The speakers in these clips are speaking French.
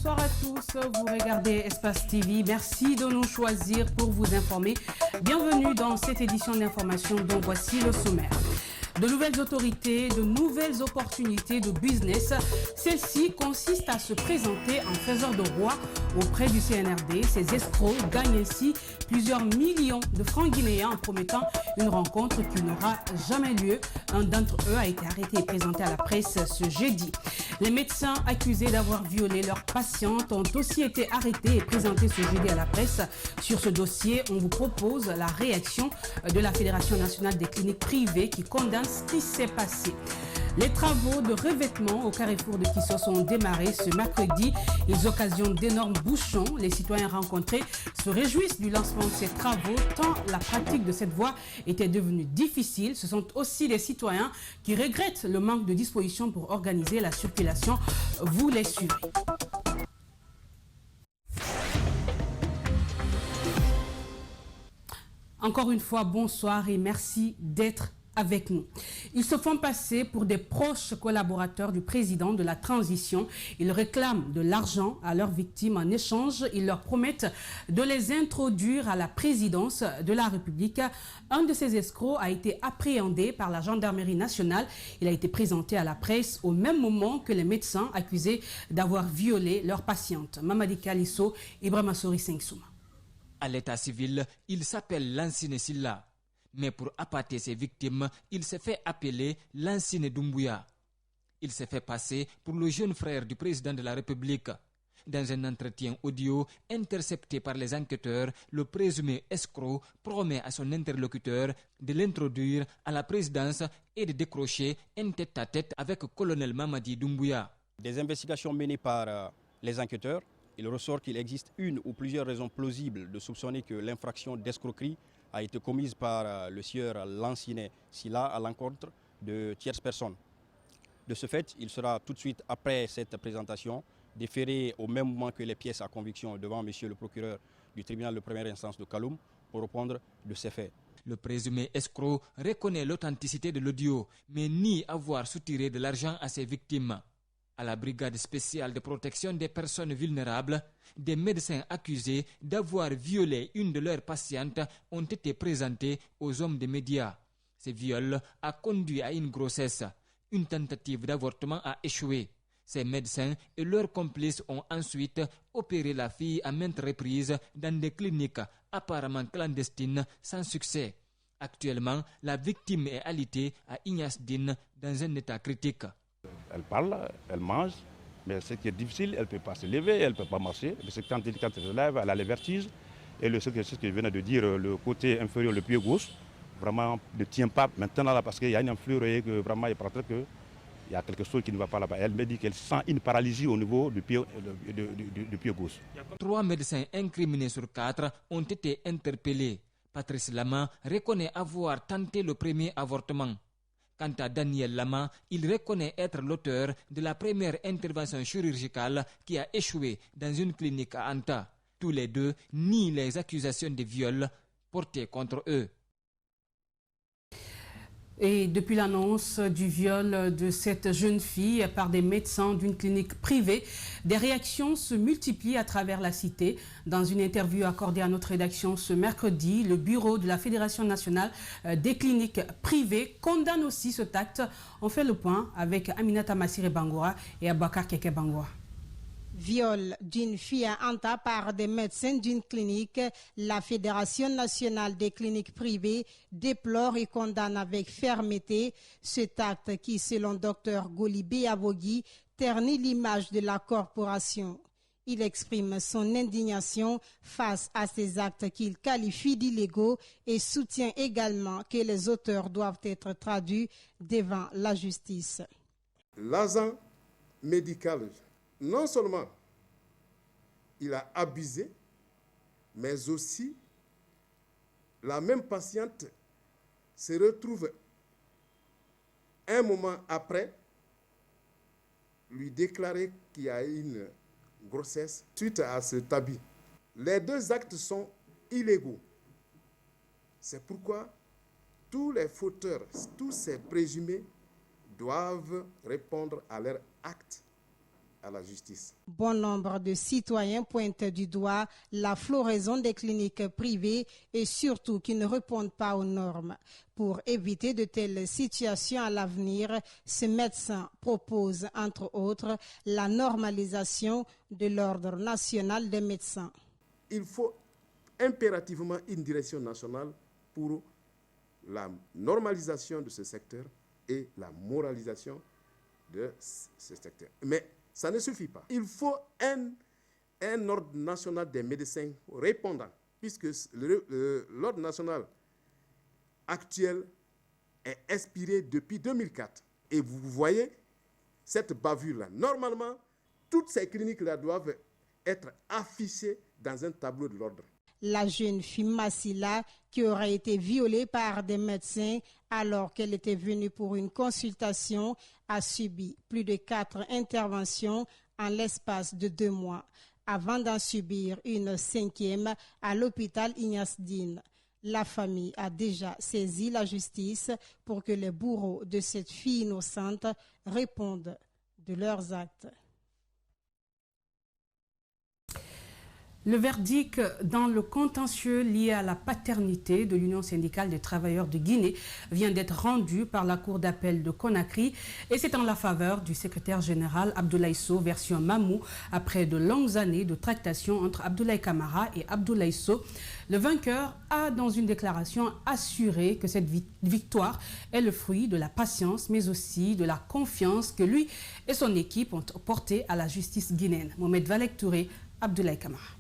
bonsoir à tous. Vous regardez Espace TV. Merci de nous choisir pour vous informer. Bienvenue dans cette édition d'information dont voici le sommaire. De nouvelles autorités, de nouvelles opportunités de business. Celle-ci consiste à se présenter en faiseur de roi auprès du CNRD. Ces escrocs gagnent ainsi plusieurs millions de francs guinéens en promettant une rencontre qui n'aura jamais lieu. Un d'entre eux a été arrêté et présenté à la presse ce jeudi. Les médecins accusés d'avoir violé leurs patientes ont aussi été arrêtés et présentés ce jeudi à la presse. Sur ce dossier, on vous propose la réaction de la Fédération nationale des cliniques privées qui condamne ce qui s'est passé. Les travaux de revêtement au carrefour de Kissos ont démarré ce mercredi. Ils occasionnent d'énormes bouchons. Les citoyens rencontrés se réjouissent du lancement de ces travaux tant la pratique de cette voie était devenue difficile. Ce sont aussi les citoyens qui regrettent le manque de dispositions pour organiser la circulation. Vous les suivez. Encore une fois, bonsoir et merci d'être avec nous. Ils se font passer pour des proches collaborateurs du président de la transition. Ils réclament de l'argent à leurs victimes. En échange, ils leur promettent de les introduire à la présidence de la République. Un de ces escrocs a été appréhendé par la gendarmerie nationale. Il a été présenté à la presse au même moment que les médecins accusés d'avoir violé leurs patientes. Mamadi Kalisso, Ibrahima Sori Sengsouma. À l'état civil, il s'appelle Lansine Silla. Mais pour appâter ses victimes, il s'est fait appeler Lansine Doumbouya. Il s'est fait passer pour le jeune frère du président de la République. Dans un entretien audio intercepté par les enquêteurs, le présumé escroc promet à son interlocuteur de l'introduire à la présidence et de décrocher un tête-à-tête avec le colonel Mamadi Doumbouya. Des investigations menées par les enquêteurs, il ressort qu'il existe une ou plusieurs raisons plausibles de soupçonner que l'infraction d'escroquerie a été commise par le sieur Lansine Silla à l'encontre de tierces personnes. De ce fait, il sera tout de suite après cette présentation déféré au même moment que les pièces à conviction devant monsieur le procureur du tribunal de première instance de Kaloum pour répondre de ces faits. Le présumé escroc reconnaît l'authenticité de l'audio, mais nie avoir soutiré de l'argent à ses victimes. À la brigade spéciale de protection des personnes vulnérables, des médecins accusés d'avoir violé une de leurs patientes ont été présentés aux hommes des médias. Ce viol a conduit à une grossesse. Une tentative d'avortement a échoué. Ces médecins et leurs complices ont ensuite opéré la fille à maintes reprises dans des cliniques apparemment clandestines sans succès. Actuellement, la victime est alitée à Ignace Dine dans un état critique. Elle parle, elle mange, mais ce qui est difficile, elle ne peut pas se lever, elle ne peut pas marcher. Parce que quand elle se lève, elle a les vertiges. Et ce que je venais de dire, le côté inférieur, le pied gauche, vraiment ne tient pas maintenant là parce qu'il y a une influre et que vraiment il paraît qu'il y a quelque chose qui ne va pas là-bas. Elle me dit qu'elle sent une paralysie au niveau du pied, du pied gauche. 3 médecins incriminés sur 4 ont été interpellés. Patrice Lama reconnaît avoir tenté le premier avortement. Quant à Daniel Lama, il reconnaît être l'auteur de la première intervention chirurgicale qui a échoué dans une clinique à Anta. Tous les deux nient les accusations de viol portées contre eux. Et depuis l'annonce du viol de cette jeune fille par des médecins d'une clinique privée, des réactions se multiplient à travers la cité. Dans une interview accordée à notre rédaction ce mercredi, le bureau de la Fédération nationale des cliniques privées condamne aussi cet acte. On fait le point avec Aminata Massire Bangoura et Abakar Keke Bangoura. Viol d'une fille à Anta par des médecins d'une clinique, la Fédération nationale des cliniques privées déplore et condamne avec fermeté cet acte qui, selon Dr Golibé Avogui, ternit l'image de la corporation. Il exprime son indignation face à ces actes qu'il qualifie d'illégaux et soutient également que les auteurs doivent être traduits devant la justice. L'agent médical, non seulement il a abusé, mais aussi la même patiente se retrouve un moment après lui déclarer qu'il y a une grossesse suite à cet abus. Les deux actes sont illégaux. C'est pourquoi tous les fauteurs, tous ces présumés doivent répondre à leurs actes à la justice. Bon nombre de citoyens pointent du doigt la floraison des cliniques privées et surtout qui ne répondent pas aux normes. Pour éviter de telles situations à l'avenir, ce médecin propose entre autres la normalisation de l'ordre national des médecins. Il faut impérativement une direction nationale pour la normalisation de ce secteur et la moralisation de ce secteur. Mais ça ne suffit pas. Il faut un ordre national des médecins répondant, puisque l'ordre national actuel est expiré depuis 2004. Et vous voyez cette bavure-là. Normalement, toutes ces cliniques-là doivent être affichées dans un tableau de l'ordre. La jeune fille Massila, qui aurait été violée par des médecins alors qu'elle était venue pour une consultation, a subi plus de 4 interventions en l'espace de 2 mois, avant d'en subir une 5e à l'hôpital Ignace Dine. La famille a déjà saisi la justice pour que les bourreaux de cette fille innocente répondent de leurs actes. Le verdict dans le contentieux lié à la paternité de l'Union syndicale des travailleurs de Guinée vient d'être rendu par la Cour d'appel de Conakry et c'est en la faveur du secrétaire général Abdoulaye Sow, version Mamou, après de longues années de tractation entre Abdoulaye Camara et Abdoulaye Sow. Le vainqueur a, dans une déclaration, assuré que cette victoire est le fruit de la patience, mais aussi de la confiance que lui et son équipe ont portée à la justice guinéenne. Mohamed Valek Touré, Abdoulaye Camara.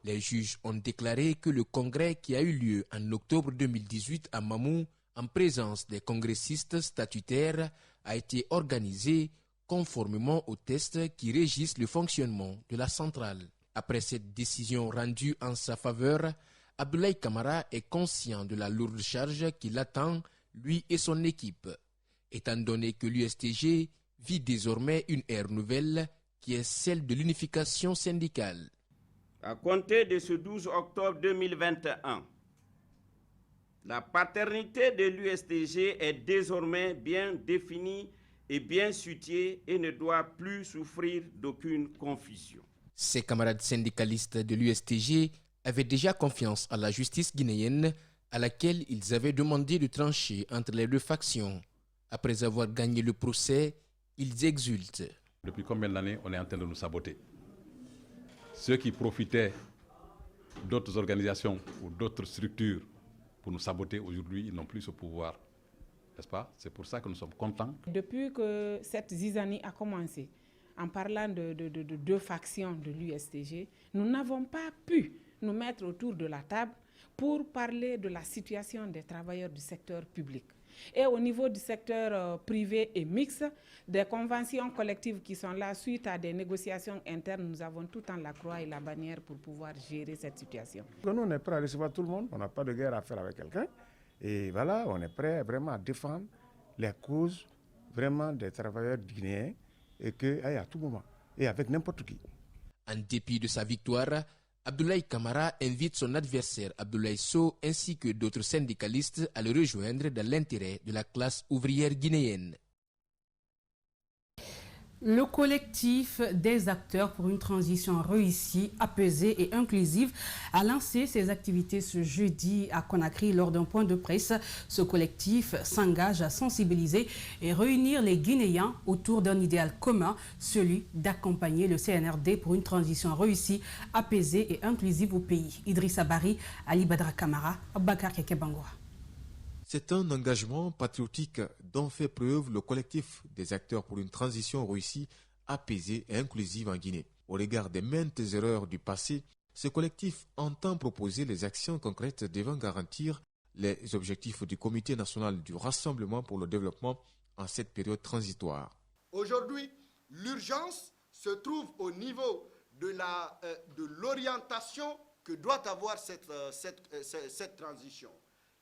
Les juges ont déclaré que le congrès qui a eu lieu en octobre 2018 à Mamou, en présence des congressistes statutaires, a été organisé conformément aux tests qui régissent le fonctionnement de la centrale. Après cette décision rendue en sa faveur, Abdoulaye Camara est conscient de la lourde charge qui l'attend, lui et son équipe, étant donné que l'USTG vit désormais une ère nouvelle qui est celle de l'unification syndicale. À compter de ce 12 octobre 2021, la paternité de l'USTG est désormais bien définie et bien située et ne doit plus souffrir d'aucune confusion. Ses camarades syndicalistes de l'USTG avaient déjà confiance à la justice guinéenne à laquelle ils avaient demandé de trancher entre les deux factions. Après avoir gagné le procès, ils exultent. Depuis combien d'années on est en train de nous saboter? Ceux qui profitaient d'autres organisations ou d'autres structures pour nous saboter aujourd'hui, ils n'ont plus ce pouvoir. N'est-ce pas? C'est pour ça que nous sommes contents. Depuis que cette zizanie a commencé, en parlant de deux factions de l'USTG, nous n'avons pas pu nous mettre autour de la table pour parler de la situation des travailleurs du secteur public. Et au niveau du secteur privé et mixte, des conventions collectives qui sont là suite à des négociations internes, nous avons tout en la croix et la bannière pour pouvoir gérer cette situation. Nous, on est prêt à recevoir tout le monde, on n'a pas de guerre à faire avec quelqu'un. Et voilà, on est prêt vraiment à défendre les causes vraiment des travailleurs guinéens et à tout moment, et avec n'importe qui. En dépit de sa victoire, Abdoulaye Camara invite son adversaire Abdoulaye Sow ainsi que d'autres syndicalistes à le rejoindre dans l'intérêt de la classe ouvrière guinéenne. Le collectif des acteurs pour une transition réussie, apaisée et inclusive a lancé ses activités ce jeudi à Conakry lors d'un point de presse. Ce collectif s'engage à sensibiliser et réunir les Guinéens autour d'un idéal commun, celui d'accompagner le CNRD pour une transition réussie, apaisée et inclusive au pays. Idrissa Bari, Ali Badra Camara, Abakar Kekebangoa. C'est un engagement patriotique dont fait preuve le collectif des acteurs pour une transition réussie, apaisée et inclusive en Guinée. Au regard des maintes erreurs du passé, ce collectif entend proposer les actions concrètes devant garantir les objectifs du Comité national du Rassemblement pour le développement en cette période transitoire. Aujourd'hui, l'urgence se trouve au niveau de l'orientation que doit avoir cette transition.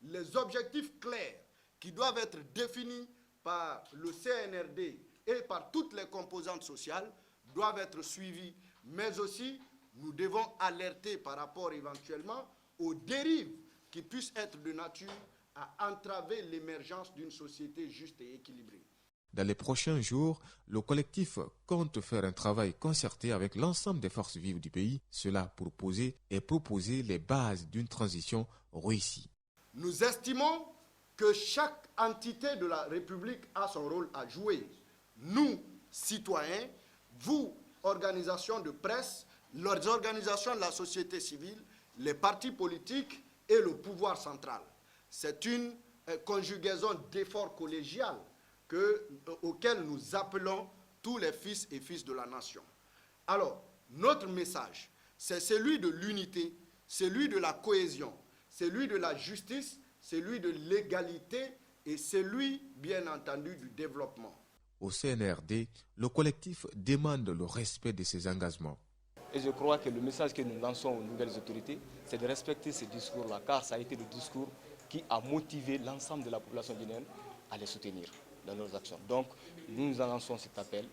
Les objectifs clairs qui doivent être définis par le CNRD et par toutes les composantes sociales doivent être suivis, mais aussi nous devons alerter par rapport éventuellement aux dérives qui puissent être de nature à entraver l'émergence d'une société juste et équilibrée. Dans les prochains jours, le collectif compte faire un travail concerté avec l'ensemble des forces vives du pays, cela pour proposer les bases d'une transition réussie. Nous estimons que chaque entité de la République a son rôle à jouer. Nous, citoyens, vous, organisations de presse, les organisations de la société civile, les partis politiques et le pouvoir central. C'est une conjugaison d'efforts collégiales auquel nous appelons tous les fils et filles de la nation. Alors, notre message, c'est celui de l'unité, celui de la cohésion, celui de la justice, celui de l'égalité et celui, bien entendu, du développement. Au CNRD, le collectif demande le respect de ses engagements. Et je crois que le message que nous lançons aux nouvelles autorités, c'est de respecter ce discours-là, car ça a été le discours qui a motivé l'ensemble de la population guinéenne à les soutenir dans leurs actions. Donc, nous lançons cet appel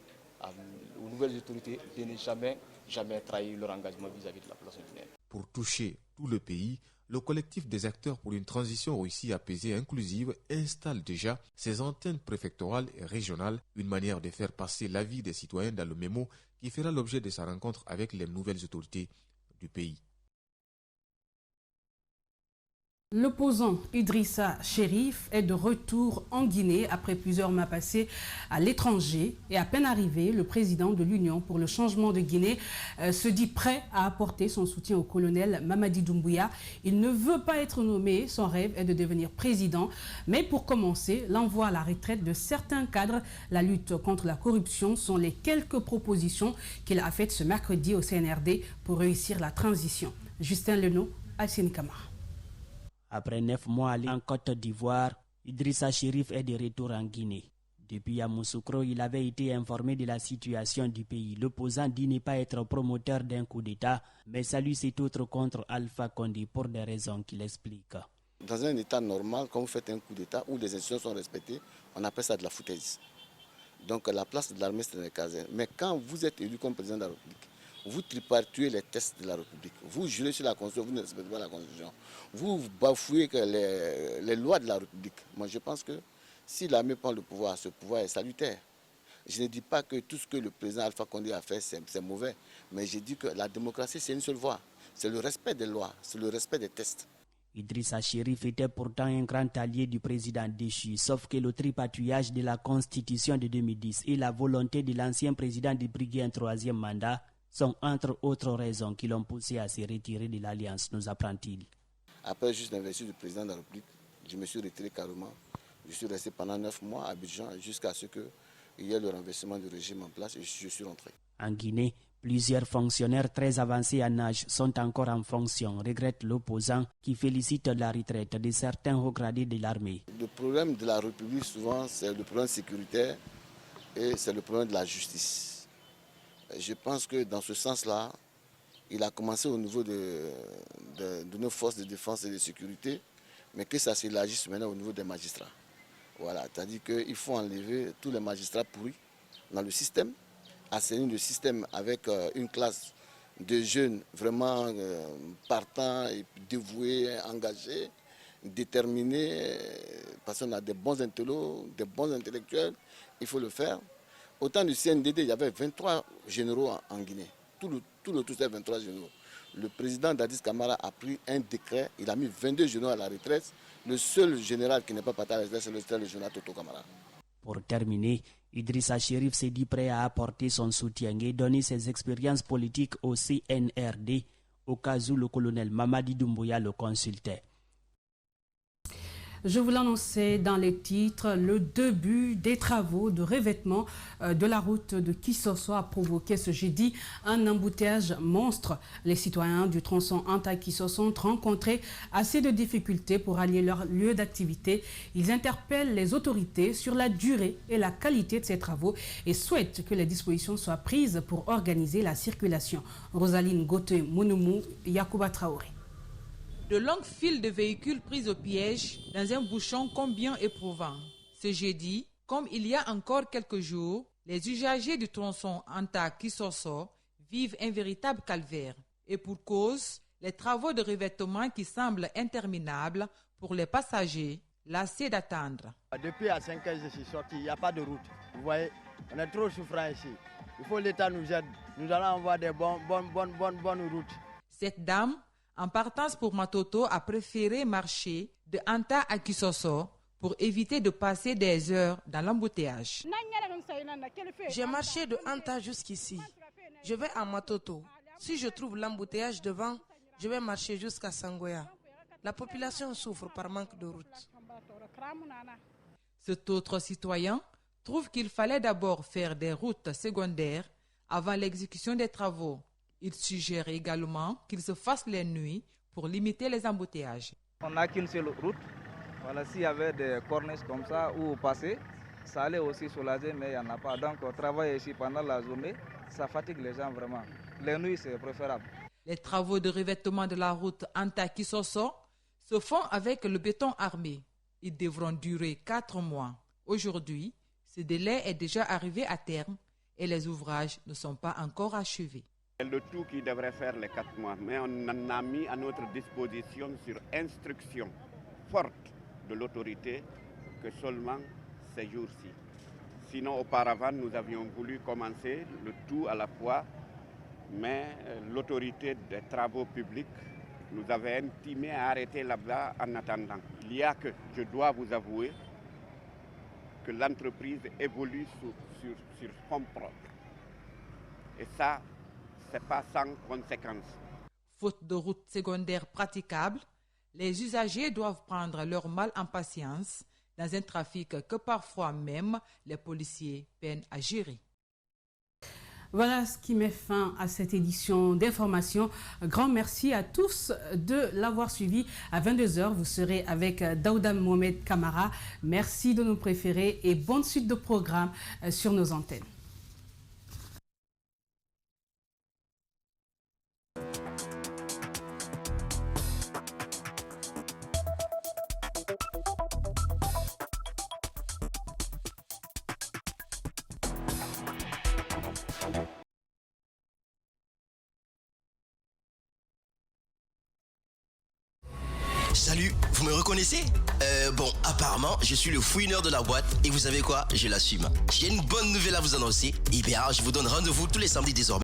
aux nouvelles autorités de ne jamais trahir leur engagement vis-à-vis de la population guinéenne. Pour toucher tout le pays, le collectif des acteurs pour une transition réussie, apaisée et inclusive installe déjà ses antennes préfectorales et régionales, une manière de faire passer l'avis des citoyens dans le mémo qui fera l'objet de sa rencontre avec les nouvelles autorités du pays. L'opposant Idrissa Chérif est de retour en Guinée après plusieurs mois passés à l'étranger et à peine arrivé, le président de l'Union pour le changement de Guinée se dit prêt à apporter son soutien au colonel Mamadi Doumbouya. Il ne veut pas être nommé, son rêve est de devenir président, mais pour commencer, l'envoi à la retraite de certains cadres, la lutte contre la corruption sont les quelques propositions qu'il a faites ce mercredi au CNRD pour réussir la transition. Justin Leno, Alcine Kamara. Après 9 mois en Côte d'Ivoire, Idrissa Chérif est de retour en Guinée. Depuis Yamoussoukro, il avait été informé de la situation du pays. L'opposant dit ne pas être promoteur d'un coup d'État, mais salue cet autre contre Alpha Condé pour des raisons qu'il explique. Dans un État normal, quand vous faites un coup d'État où les institutions sont respectées, on appelle ça de la foutaise. Donc la place de l'armée, c'est dans les casernes. Mais quand vous êtes élu comme président de la République, vous tripartuez les tests de la République. Vous jurez sur la Constitution, vous ne respectez pas la Constitution. Vous bafouez les lois de la République. Moi, je pense que si l'armée prend le pouvoir, ce pouvoir est salutaire. Je ne dis pas que tout ce que le président Alpha Condé a fait, c'est mauvais. Mais je dis que la démocratie, c'est une seule voie. C'est le respect des lois, c'est le respect des tests. Idrissa Chérif était pourtant un grand allié du président déchu, sauf que le tripatouillage de la Constitution de 2010 et la volonté de l'ancien président de briguer un troisième mandat sont entre autres raisons qui l'ont poussé à se retirer de l'Alliance, nous apprend-il. Après juste l'investiture du président de la République, je me suis retiré carrément. Je suis resté pendant 9 mois à Abidjan jusqu'à ce qu'il y ait le renversement du régime en place et je suis rentré. En Guinée, plusieurs fonctionnaires très avancés en âge sont encore en fonction, regrette l'opposant qui félicite la retraite de certains hauts gradés de l'armée. Le problème de la République, souvent, c'est le problème sécuritaire et c'est le problème de la justice. Je pense que dans ce sens-là, il a commencé au niveau de nos forces de défense et de sécurité, mais que ça s'élargisse maintenant au niveau des magistrats. Voilà, c'est-à-dire qu'il faut enlever tous les magistrats pourris dans le système, assainir le système avec une classe de jeunes vraiment partants, et dévoués, engagés, déterminés, parce qu'on a des bons intellos, des bons intellectuels, il faut le faire. Au temps du CNDD, il y avait 23 généraux en Guinée. Tout le c'est 23 généraux. Le président Dadis Camara a pris un décret, il a mis 22 généraux à la retraite. Le seul général qui n'est pas parti à la retraite, c'est le général Toto Camara. Pour terminer, Idrissa Chérif s'est dit prêt à apporter son soutien et donner ses expériences politiques au CNRD, au cas où le colonel Mamadi Doumbouya le consultait. Je vous l'annonçais dans les titres, le début des travaux de revêtement de la route de Kissoso a provoqué ce jeudi un embouteillage monstre. Les citoyens du tronçon Anta-Kissoso ont rencontré assez de difficultés pour allier leur lieu d'activité. Ils interpellent les autorités sur la durée et la qualité de ces travaux et souhaitent que les dispositions soient prises pour organiser la circulation. Rosaline Gote-Mounoumou, Yacouba Traoré. De longues files de véhicules pris au piège dans un bouchon combien éprouvant. Ce jeudi, comme il y a encore quelques jours, les usagers du tronçon Anta-Kissoso vivent un véritable calvaire. Et pour cause, les travaux de revêtement qui semblent interminables pour les passagers, lassés d'attendre. Depuis à 5 heures, je suis sorti, il n'y a pas de route. Vous voyez, on est trop souffrant ici. Il faut que l'État nous aide. Nous allons avoir des bonnes routes. Cette dame, en partance pour Matoto, a préféré marcher de Anta à Kisosso pour éviter de passer des heures dans l'embouteillage. J'ai marché de Anta jusqu'ici. Je vais à Matoto. Si je trouve l'embouteillage devant, je vais marcher jusqu'à Sangoya. La population souffre par manque de route. Cet autre citoyen trouve qu'il fallait d'abord faire des routes secondaires avant l'exécution des travaux. Il suggère également qu'il se fasse les nuits pour limiter les embouteillages. On n'a qu'une seule route. Voilà, s'il y avait des corniches comme ça où passer, ça allait aussi soulager, mais il n'y en a pas. Donc, travailler ici pendant la journée, ça fatigue les gens vraiment. Les nuits, c'est préférable. Les travaux de revêtement de la route Anta-Kisosso se font avec le béton armé. Ils devront durer 4 mois. Aujourd'hui, ce délai est déjà arrivé à terme et les ouvrages ne sont pas encore achevés. Le tout qui devrait faire les 4 mois, mais on en a mis à notre disposition sur instruction forte de l'autorité que seulement ces jours-ci. Sinon, auparavant, nous avions voulu commencer le tout à la fois, mais l'autorité des travaux publics nous avait intimé à arrêter là-bas en attendant. Il y a que, je dois vous avouer, que l'entreprise évolue sur fonds propres. Et ça, c'est pas sans conséquence. Faute de routes secondaires praticables, les usagers doivent prendre leur mal en patience dans un trafic que parfois même les policiers peinent à gérer. Voilà ce qui met fin à cette édition d'information. Grand merci à tous de l'avoir suivi. À 22h, vous serez avec Daouda Mohamed Kamara. Merci de nous préférer et bonne suite de programmes sur nos antennes. Salut, vous me reconnaissez? Bon, apparemment, je suis le fouineur de la boîte et vous savez quoi? Je l'assume. J'ai une bonne nouvelle à vous annoncer. Et bien, je vous donne rendez-vous tous les samedis désormais.